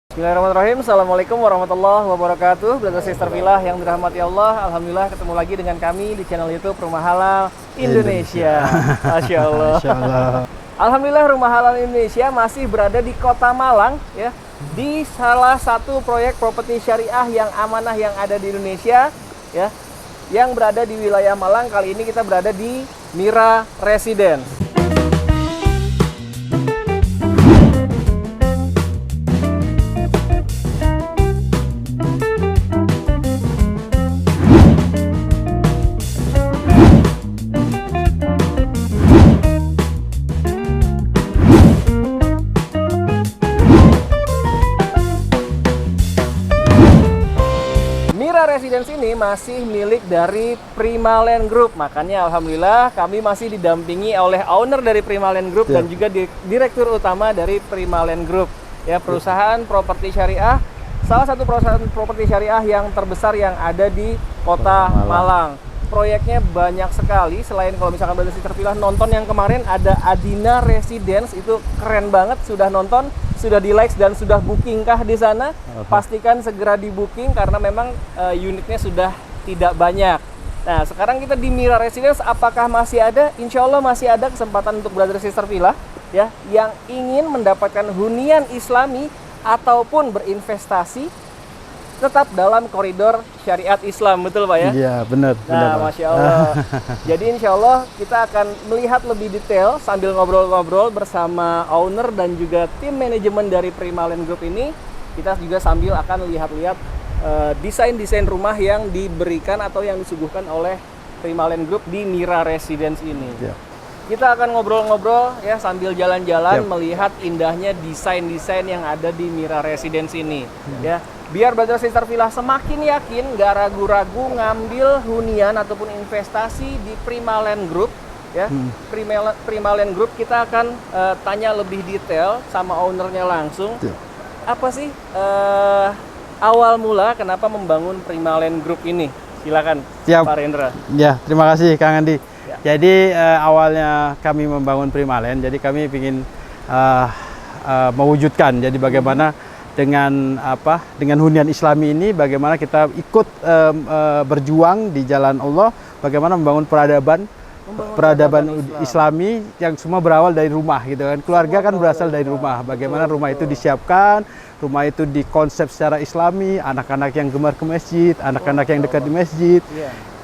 Bismillahirrahmanirrahim. Assalamualaikum warahmatullahi wabarakatuh. Brother Sister Villa yang dirahmati Allah, alhamdulillah ketemu lagi dengan kami di channel YouTube Rumah Halal Indonesia. Masya Allah. Masya Allah. Alhamdulillah Rumah Halal Indonesia masih berada di Kota Malang ya, di salah satu proyek properti syariah yang amanah yang ada di Indonesia ya, yang berada di wilayah Malang. Kali ini kita berada di Mira Residence. Residence ini masih milik dari Primaland Group, makanya alhamdulillah kami masih didampingi oleh owner dari Primaland Group dan juga direktur utama dari Primaland Group ya, perusahaan properti syariah, salah satu perusahaan properti syariah yang terbesar yang ada di Kota Malang. Proyeknya banyak sekali, selain kalau misalkan Brother Sister Villa nonton yang kemarin ada Adina Residence, itu keren banget, sudah nonton, sudah di likes dan sudah booking kah di sana? Pastikan segera di booking karena memang unitnya sudah tidak banyak. Nah sekarang kita di Mira Residence, apakah masih ada? Insya Allah masih ada kesempatan untuk Brother Sister Villa ya, yang ingin mendapatkan hunian Islami ataupun berinvestasi tetap dalam koridor syariat Islam, betul Pak ya? Iya benar. Nah Masya Allah. Jadi insya Allah kita akan melihat lebih detail sambil ngobrol-ngobrol bersama owner dan juga tim manajemen dari Primaland Group ini. Kita juga sambil akan lihat-lihat desain-desain rumah yang diberikan atau yang disuguhkan oleh Primaland Group di Mira Residence ini. Ya. Kita akan ngobrol-ngobrol ya sambil jalan-jalan melihat indahnya desain-desain yang ada di Mira Residence ini ya. Biar Brother Sister Villa semakin yakin, nggak ragu-ragu ngambil hunian ataupun investasi di Primaland Group ya. Primaland Group kita akan tanya lebih detail sama ownernya langsung. Apa sih awal mula kenapa membangun Primaland Group ini? Silakan Pak Rendra. Ya, terima kasih Kang Andi. Jadi awalnya kami membangun Primaland, jadi kami ingin mewujudkan, jadi bagaimana dengan hunian Islami ini, bagaimana kita ikut berjuang di jalan Allah, bagaimana membangun peradaban Islami yang semua berawal dari rumah gitu kan. Keluarga kan berasal dari rumah. Bagaimana rumah itu disiapkan, rumah itu dikonsep secara Islami, anak-anak yang gemar ke masjid, anak-anak yang dekat di masjid,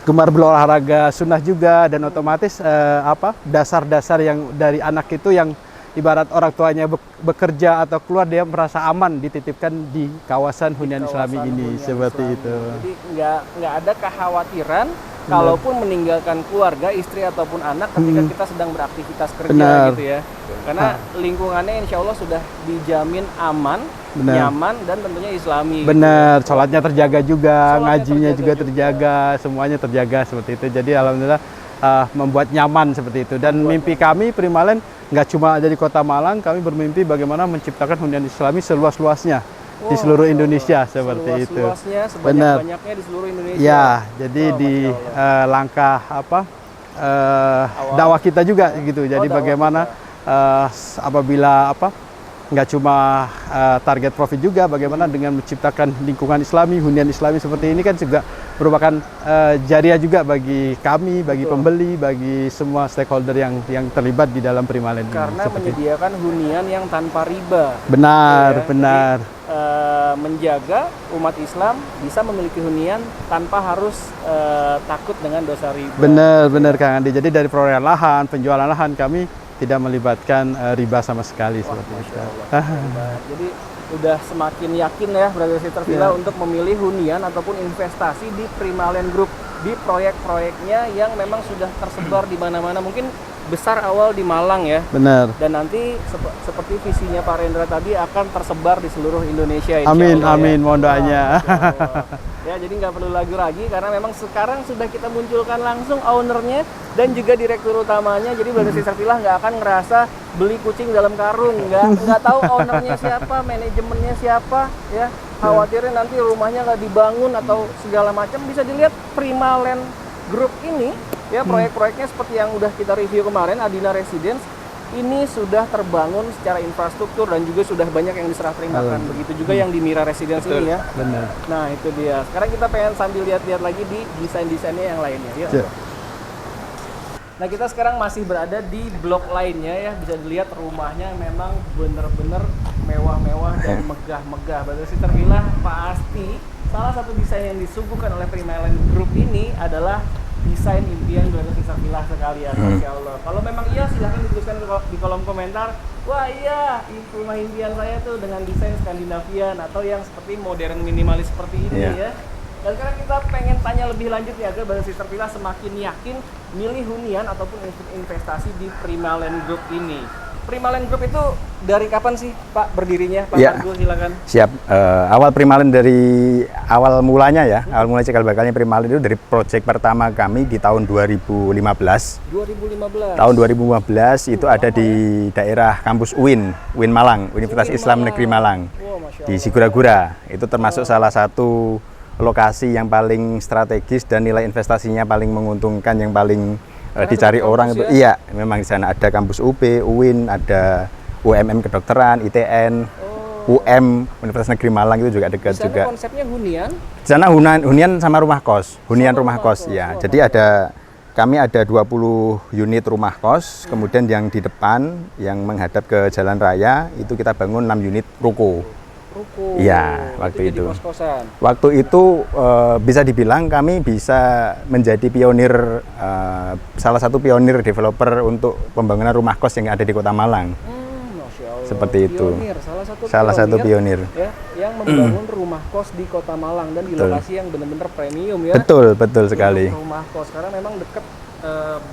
gemar berolahraga sunnah juga, dan otomatis dasar-dasar yang dari anak itu yang ibarat orang tuanya bekerja atau keluar, dia merasa aman dititipkan di kawasan hunian Islami ini, seperti itu. Jadi nggak ada kekhawatiran kalaupun meninggalkan keluarga, istri ataupun anak ketika kita sedang beraktivitas kerja gitu ya. Karena lingkungannya insya Allah sudah dijamin aman, nyaman, dan tentunya Islami. Benar, sholatnya terjaga juga, ngajinya juga terjaga, semuanya terjaga seperti itu. Jadi alhamdulillah membuat nyaman seperti itu. Dan mimpi kami Primaland nggak cuma ada di Kota Malang, kami bermimpi bagaimana menciptakan hunian Islami seluas-luasnya di seluruh Indonesia seperti itu. Sebanyak-banyaknya di seluruh Indonesia. Ya, jadi di langkah dakwah kita juga gitu. Jadi bagaimana apabila nggak cuma target profit juga, bagaimana dengan menciptakan lingkungan Islami, hunian Islami seperti ini kan juga merupakan jariah juga bagi kami, bagi pembeli, bagi semua stakeholder yang terlibat di dalam Primaland. Karena menyediakan hunian yang tanpa riba. Benar, benar. Jadi, menjaga umat Islam bisa memiliki hunian tanpa harus takut dengan dosa riba. Benar, benar Kang Andi. Jadi dari perolehan lahan, penjualan lahan kami tidak melibatkan riba sama sekali. Seperti itu. Jadi udah semakin yakin ya Brother Sister Villa untuk memilih hunian ataupun investasi di Primaland Group, di proyek-proyeknya yang memang sudah tersebar di mana-mana. Mungkin besar awal di Malang ya. Benar. Dan nanti seperti visinya Pak Rendra tadi akan tersebar di seluruh Indonesia. Amin, amin, mohon doanya. Ya, jadi nggak perlu ragu lagi karena memang sekarang sudah kita munculkan langsung ownernya dan juga direktur utamanya. Jadi Brother Sister Villa nggak akan ngerasa beli kucing dalam karung, nggak tahu ownernya siapa, manajemennya siapa, ya. Khawatirnya nanti rumahnya nggak dibangun atau segala macam. Bisa dilihat Primaland Group ini, ya, proyek-proyeknya seperti yang udah kita review kemarin, Adina Residence, ini sudah terbangun secara infrastruktur dan juga sudah banyak yang diserah terimakan. Begitu juga yang di Mira Residence ini ya. Benar. Nah itu dia. Sekarang kita pengen sambil lihat-lihat lagi di desain-desainnya yang lainnya. Yuk. Ya. Nah kita sekarang masih berada di blok lainnya ya. Bisa dilihat rumahnya memang bener-bener mewah-mewah dan megah-megah. Badar Sister Villa pasti salah satu desain yang disuguhkan oleh Primaland Group ini adalah desain impian Badar Sister Villa sekalian. Masya Allah. Kalau memang iya silahkan dituliskan di kolom komentar. Wah iya, rumah impian saya tuh dengan desain Skandinavian atau yang seperti modern minimalis seperti ini ya. Dan sekarang kita pengen tanya lebih lanjut nih agar Badar Sister Villa semakin yakin milih hunian ataupun investasi di Primaland Group ini. Primaland Group itu dari kapan sih Pak berdirinya? Pak Argo silakan. Siap. Awal Primaland dari awal mulanya ya, awal mulai cikal bakalnya Primaland itu dari proyek pertama kami di tahun 2015. 2015. Tahun 2015 itu ada di daerah kampus UIN Malang, Universitas Islam Negeri Malang. Di Sigura-gura. Itu termasuk salah satu lokasi yang paling strategis dan nilai investasinya paling menguntungkan, yang paling dicari orang itu. Iya, memang di sana ada kampus UP, UIN, ada UMM kedokteran, ITN, UM Universitas Negeri Malang itu juga dekat juga. Konsepnya hunian? Di sana hunian sama rumah kos, hunian rumah kos ya. Jadi kami ada 20 unit rumah kos, kemudian yang di depan yang menghadap ke jalan raya itu kita bangun 6 unit ruko. Iya, waktu itu. Waktu itu bisa dibilang kami bisa menjadi pionir, salah satu pionir developer untuk pembangunan rumah kos yang ada di Kota Malang. Masya Allah. Seperti itu. Salah satu pionir ya, yang membangun rumah kos di Kota Malang dan di lokasi yang benar-benar premium ya. Betul sekali. Rumah kos karena memang dekat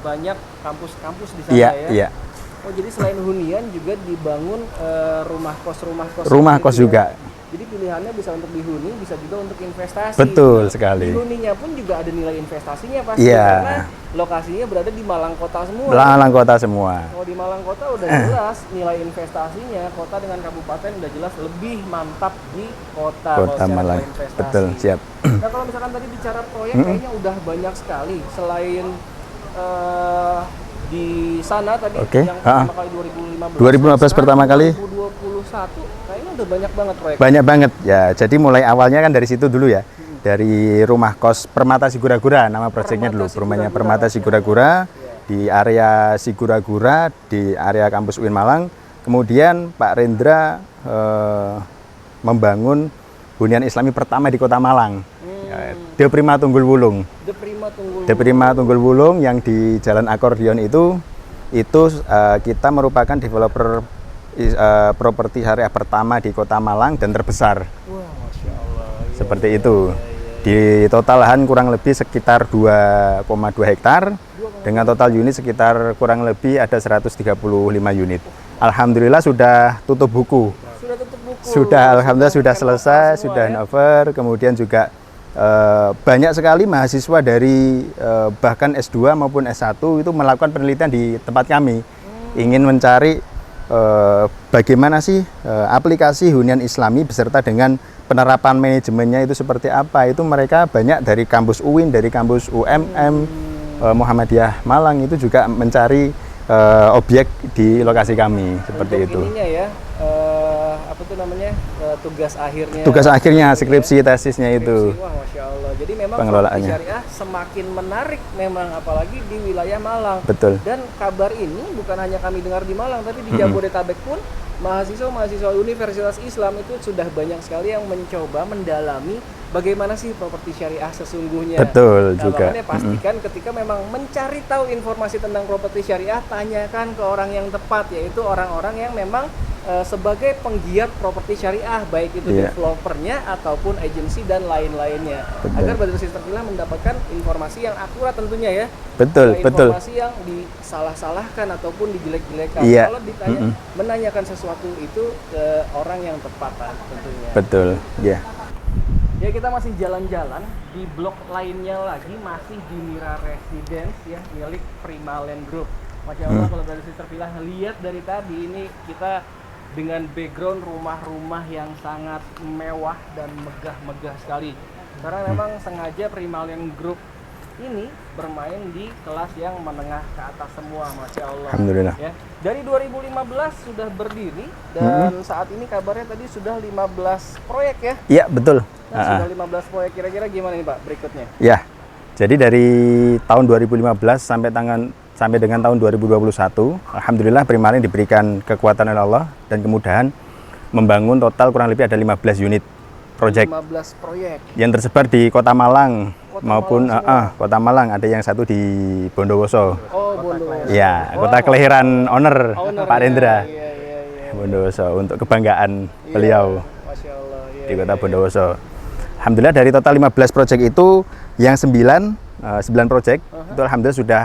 banyak kampus-kampus di sana ya. Iya. Oh jadi selain hunian juga dibangun rumah kos juga. Jadi pilihannya bisa untuk dihuni, bisa juga untuk investasi. Betul sekali. Di huninya pun juga ada nilai investasinya pasti karena lokasinya berada di Malang Kota semua. Malang Kota semua. Kalau di Malang Kota udah jelas nilai investasinya, kota dengan kabupaten udah jelas lebih mantap di kota Malang. Betul, siap. Nah kalau misalkan tadi bicara proyek kayaknya udah banyak sekali selain di sana tadi yang pertama kali 2015 pertama kali 2021 kayaknya udah banyak banget proyek. Banyak banget ya. Jadi mulai awalnya kan dari situ dulu ya. Dari rumah kos Permata Sigura-gura, nama proyeknya dulu. Rumahnya Permata Sigura-gura di area Sigura-gura di area kampus UIN Malang. Kemudian Pak Rendra membangun hunian Islami pertama di Kota Malang. De Prima Tunggul Wulung. De Prima Tunggul Wulung yang di Jalan Akordion itu kita merupakan developer properti syariah pertama di Kota Malang dan terbesar. Wah, Masya Allah. Seperti itu. Di total lahan kurang lebih sekitar 2,2 hektar dengan total unit sekitar kurang lebih ada 135 unit. Alhamdulillah sudah tutup buku. Alhamdulillah sudah selesai, sudah handover. Kemudian juga banyak sekali mahasiswa dari bahkan S2 maupun S1 itu melakukan penelitian di tempat kami, ingin mencari bagaimana sih aplikasi hunian Islami beserta dengan penerapan manajemennya itu seperti apa. Itu mereka banyak dari kampus UIN, dari kampus UMM, Muhammadiyah Malang itu juga mencari objek di lokasi kami seperti itu. Apa tuh namanya tugas akhirnya? Tugas akhirnya skripsi tesisnya itu. Wah, Masya Allah. Jadi memang pengelolaannya syariah semakin menarik memang apalagi di wilayah Malang. Betul. Dan kabar ini bukan hanya kami dengar di Malang, tapi di Jabodetabek pun mahasiswa Universitas Islam itu sudah banyak sekali yang mencoba mendalami bagaimana sih properti syariah sesungguhnya. Betul juga. Makanya pastikan ketika memang mencari tahu informasi tentang properti syariah, tanyakan ke orang yang tepat, yaitu orang-orang yang memang sebagai penggiat properti syariah, baik itu developernya ataupun agensi dan lain-lainnya. Agar Badar Sister Villa mendapatkan informasi yang akurat tentunya ya. Betul. Informasi yang disalah-salahkan ataupun dijelek-jelekan. Kalau ditanya menanyakan sesuatu itu ke orang yang tepat tentunya. Betul, ya. Ya kita masih jalan-jalan di blok lainnya lagi, masih di Mira Residence ya, milik Primaland Group. Masya Allah kalau Badar Sister Villa lihat dari tadi ini kita dengan background rumah-rumah yang sangat mewah dan megah-megah sekali. Karena memang sengaja Primaland Group ini bermain di kelas yang menengah ke atas semua, Masya Allah. Alhamdulillah. Ya. Dari 2015 sudah berdiri dan saat ini kabarnya tadi sudah 15 proyek ya. Iya, betul. Nah, sudah 15 proyek, kira-kira gimana nih Pak berikutnya? Ya. Jadi dari tahun 2015 sampai dengan tahun 2021, alhamdulillah Primalin diberikan kekuatan oleh Allah dan kemudahan membangun total kurang lebih ada 15 unit proyek 15 proyek yang tersebar di Kota Malang maupun Malang Kota Malang, ada yang satu di Bondowoso. Oh, Bondowoso. Ya, kota kelahiran owner Pak Rendra. Iya. Bondowoso, untuk kebanggaan beliau Masya Allah. Iya, di Kota Bondowoso. Alhamdulillah dari total 15 proyek itu yang 9 proyek itu alhamdulillah sudah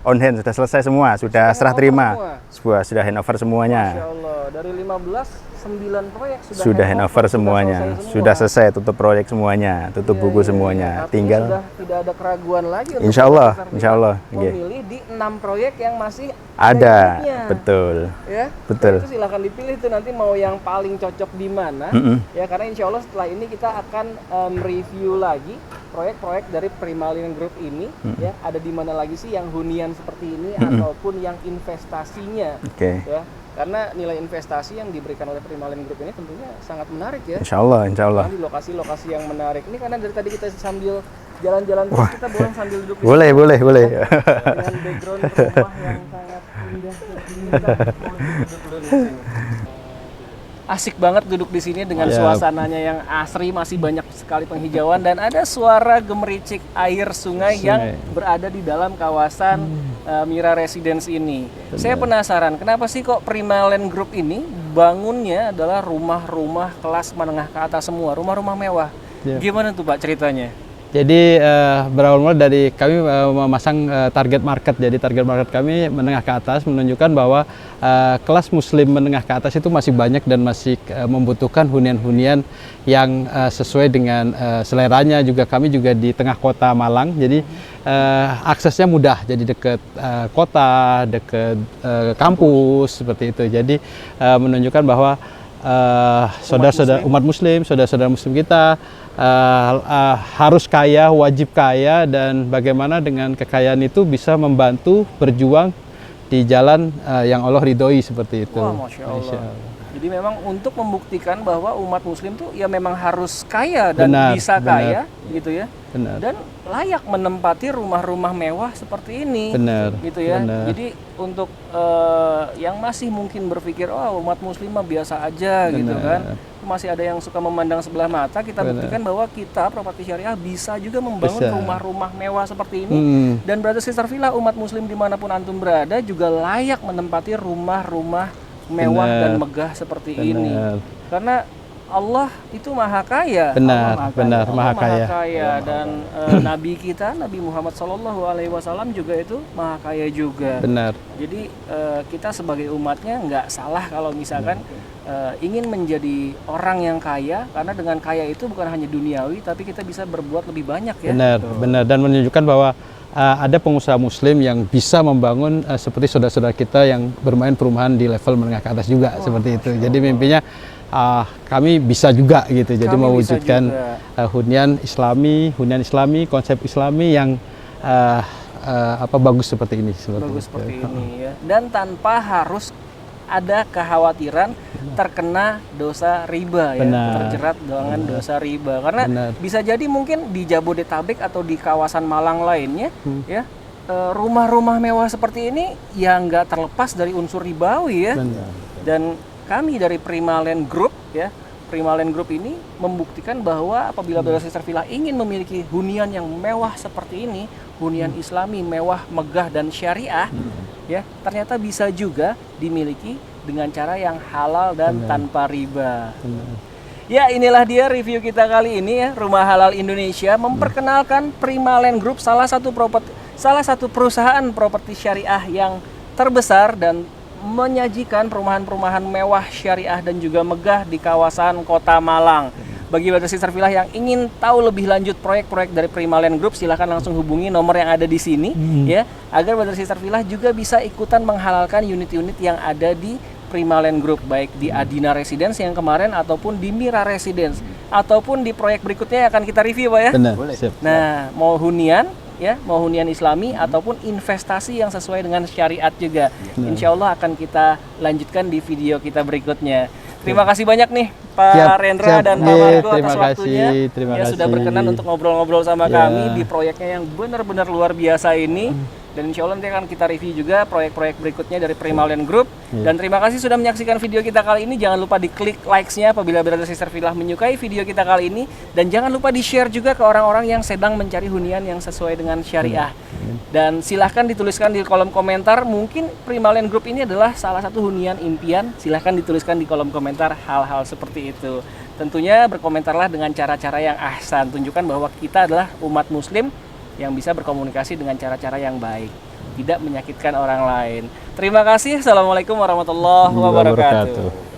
on hand, sudah selesai semua, sudah serah terima. Sudah handover semuanya. Masya Allah, dari 15, 9 proyek sudah handover semuanya, sudah selesai, tutup proyek semuanya, tutup buku semuanya. Tinggal sudah tidak ada keraguan lagi untuk Insya Allah, memilih di 6 proyek yang masih ada, unitnya. Betul. Ya, betul. Nah, itu silahkan dipilih tuh nanti mau yang paling cocok di mana. Ya, karena insya Allah setelah ini kita akan review lagi proyek-proyek dari Primalin Group ini. Ya, ada di mana lagi sih yang hunian seperti ini ataupun yang investasinya. Oke. Ya, karena nilai investasi yang diberikan oleh Primalin Group ini tentunya sangat menarik ya. Insya Allah. Karena di lokasi-lokasi yang menarik. Ini karena dari tadi kita sambil jalan-jalan terus, kita boleh sambil duduk. Boleh. Dengan background rumah yang sangat indah. Duduk dulu di sini. Asik banget duduk di sini dengan suasananya yang asri, masih banyak sekali penghijauan dan ada suara gemericik air sungai yang berada di dalam kawasan Mira Residence ini. Saya penasaran, kenapa sih kok Primalin Group ini bangunnya adalah rumah-rumah kelas menengah ke atas semua, rumah-rumah mewah. Gimana tuh Pak ceritanya? Jadi berawal mulai dari kami memasang target market. Jadi target market kami menengah ke atas, menunjukkan bahwa kelas muslim menengah ke atas itu masih banyak dan masih membutuhkan hunian-hunian yang sesuai dengan seleranya. Juga kami juga di tengah kota Malang, jadi aksesnya mudah. Jadi dekat kota, dekat kampus seperti itu. Jadi menunjukkan bahwa saudara-saudara umat muslim, saudara-saudara muslim kita harus kaya, wajib kaya, dan bagaimana dengan kekayaan itu bisa membantu berjuang di jalan yang Allah ridhoi seperti itu. Wah, Masya Allah. Jadi memang untuk membuktikan bahwa umat muslim tuh ya memang harus kaya dan bisa kaya gitu ya. Benar. Dan layak menempati rumah-rumah mewah seperti ini. Benar. Gitu ya. Benar. Jadi untuk yang masih mungkin berpikir umat muslim mah biasa aja gitu kan. Masih ada yang suka memandang sebelah mata, kita buktikan bahwa kita Properti Syariah bisa juga membangun rumah-rumah mewah seperti ini. Dan brother sister villa, umat muslim dimanapun antum berada juga layak menempati rumah-rumah mewah dan megah seperti ini. Karena Allah itu maha kaya. Benar, maha kaya. Dan Nabi kita, Nabi Muhammad SAW juga itu maha kaya juga. Benar. Jadi kita sebagai umatnya nggak salah kalau misalkan ingin menjadi orang yang kaya, karena dengan kaya itu bukan hanya duniawi, tapi kita bisa berbuat lebih banyak ya. Benar, dan menunjukkan bahwa ada pengusaha muslim yang bisa membangun seperti saudara-saudara kita yang bermain perumahan di level menengah ke atas juga, seperti itu. Jadi mimpinya kami bisa juga gitu. Jadi mewujudkan hunian Islami, konsep Islami yang bagus seperti ini. Seperti ini ya. Dan tanpa harus ada kekhawatiran terkena dosa riba ya, terjerat dengan dosa riba. Karena bisa jadi mungkin di Jabodetabek atau di kawasan Malang lainnya ya, rumah-rumah mewah seperti ini ya nggak terlepas dari unsur ribawi ya. Dan kami dari Primalin Group ya, Primalin Group ini membuktikan bahwa apabila brother sister villa ingin memiliki hunian yang mewah seperti ini, hunian Islami mewah, megah dan syariah, ya ternyata bisa juga dimiliki dengan cara yang halal dan tanpa riba. Ya, inilah dia review kita kali ini ya, Rumah Halal Indonesia memperkenalkan Primalin Group, salah satu perusahaan properti syariah yang terbesar dan menyajikan perumahan-perumahan mewah, syariah dan juga megah di kawasan Kota Malang. Bagi brother sister villa yang ingin tahu lebih lanjut proyek-proyek dari Primalin Group, silahkan langsung hubungi nomor yang ada di sini ya, agar brother sister villa juga bisa ikutan menghalalkan unit-unit yang ada di Primalin Group, baik di Adina Residence yang kemarin ataupun di Mira Residence ataupun di proyek berikutnya yang akan kita review Pak ya. Benar. Nah, mau hunian ya, mau hunian Islami ataupun investasi yang sesuai dengan syariat juga. Insya Allah akan kita lanjutkan di video kita berikutnya. Terima kasih banyak nih Pak Siap, Rendra siap. dan Pak Iya, Margo terima atas waktunya. kasih, terima Ya sudah kasih. berkenan untuk ngobrol-ngobrol sama Ya. kami di proyeknya yang benar-benar luar biasa ini. Dan insya Allah nanti akan kita review juga proyek-proyek berikutnya dari Primaland Group. Dan terima kasih sudah menyaksikan video kita kali ini. Jangan lupa diklik likes-nya apabila Brother Sister Fillah menyukai video kita kali ini. Dan jangan lupa di-share juga ke orang-orang yang sedang mencari hunian yang sesuai dengan syariah. Dan silahkan dituliskan di kolom komentar, mungkin Primaland Group ini adalah salah satu hunian impian. Silahkan dituliskan di kolom komentar hal-hal seperti itu. Tentunya berkomentarlah dengan cara-cara yang ahsan. Tunjukkan bahwa kita adalah umat muslim yang bisa berkomunikasi dengan cara-cara yang baik, tidak menyakitkan orang lain. Terima kasih. Assalamualaikum warahmatullahi wabarakatuh.